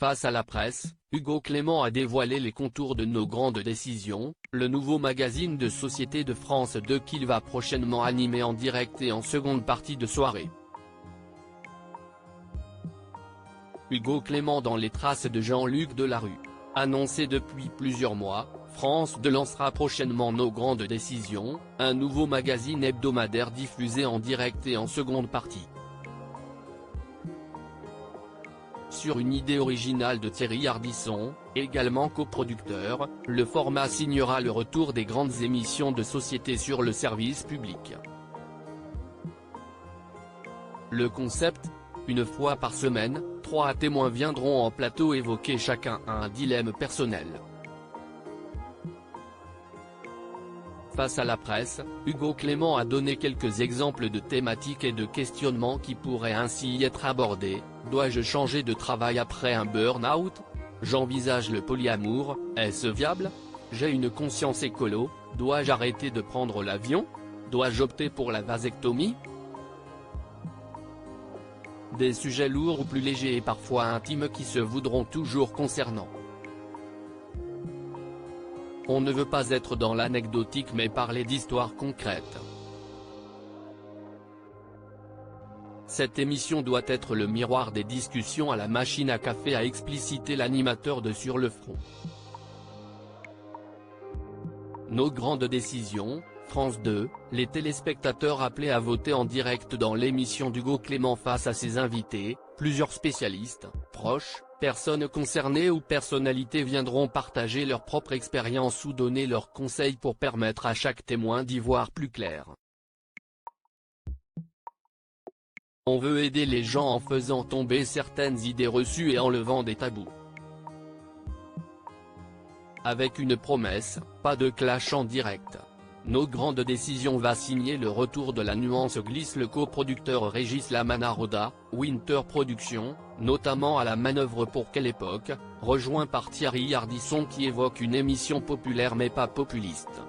Face à la presse, Hugo Clément a dévoilé les contours de Nos Grandes Décisions, le nouveau magazine de société de France 2 qu'il va prochainement animer en direct et en seconde partie de soirée. Hugo Clément dans les traces de Jean-Luc Delarue. Annoncé depuis plusieurs mois, France 2 lancera prochainement Nos Grandes Décisions, un nouveau magazine hebdomadaire diffusé en direct et en seconde partie. Sur une idée originale de Thierry Ardisson, également coproducteur, le format signera le retour des grandes émissions de société sur le service public. Le concept ? Une fois par semaine, 3 témoins viendront en plateau évoquer chacun un dilemme personnel. Face à la presse, Hugo Clément a donné quelques exemples de thématiques et de questionnements qui pourraient ainsi y être abordés. Dois-je changer de travail après un burn-out ? J'envisage le polyamour, est-ce viable ? J'ai une conscience écolo, dois-je arrêter de prendre l'avion ? Dois-je opter pour la vasectomie ? Des sujets lourds ou plus légers et parfois intimes qui se voudront toujours concernants. On ne veut pas être dans l'anecdotique mais parler d'histoires concrètes. Cette émission doit être le miroir des discussions à la machine à café, a explicité l'animateur de Sur le Front. Nos Grandes Décisions, France 2, les téléspectateurs appelés à voter en direct dans l'émission d'Hugo Clément face à ses invités, plusieurs spécialistes, proches, personnes concernées ou personnalités viendront partager leur propre expérience ou donner leurs conseils pour permettre à chaque témoin d'y voir plus clair. On veut aider les gens en faisant tomber certaines idées reçues et en levant des tabous. Avec une promesse, pas de clash en direct. Nos Grandes Décisions va signer le retour de la nuance, glisse le coproducteur Régis Lamanaroda, Winter Productions, notamment à la manœuvre pour Quelle Époque, rejoint par Thierry Ardisson qui évoque une émission populaire mais pas populiste.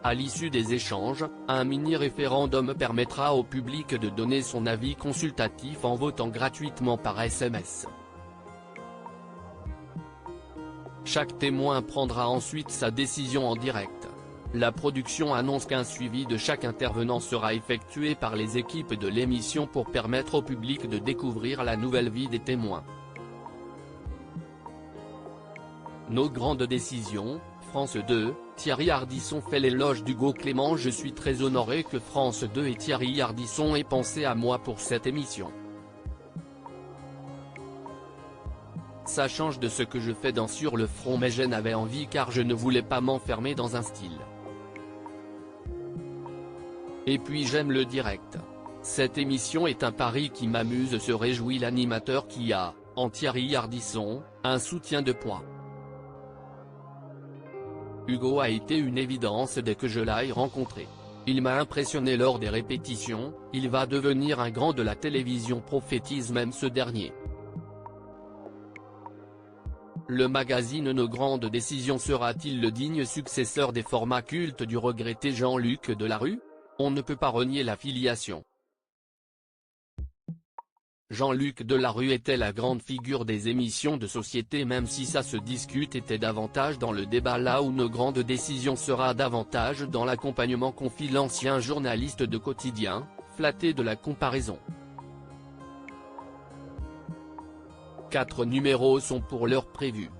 À l'issue des échanges, un mini-référendum permettra au public de donner son avis consultatif en votant gratuitement par SMS. Chaque témoin prendra ensuite sa décision en direct. La production annonce qu'un suivi de chaque intervenant sera effectué par les équipes de l'émission pour permettre au public de découvrir la nouvelle vie des témoins. Nos Grandes Décisions, France 2, Thierry Ardisson fait l'éloge d'Hugo Clément. Je suis très honoré que France 2 et Thierry Ardisson aient pensé à moi pour cette émission. Ça change de ce que je fais dans Sur le Front mais j'en avais envie car je ne voulais pas m'enfermer dans un style. Et puis j'aime le direct. Cette émission est un pari qui m'amuse, se réjouit l'animateur qui a, en Thierry Ardisson, un soutien de poids. Hugo a été une évidence dès que je l'ai rencontré. Il m'a impressionné lors des répétitions, il va devenir un grand de la télévision, prophétise même ce dernier. Le magazine Nos Grandes Décisions sera-t-il le digne successeur des formats cultes du regretté Jean-Luc Delarue ? On ne peut pas renier la filiation. Jean-Luc Delarue était la grande figure des émissions de société, même si ça se discute, était davantage dans le débat là où Nos Grandes Décisions sera davantage dans l'accompagnement, confie l'ancien journaliste de Quotidien, flatté de la comparaison. 4 numéros sont pour l'heure prévus.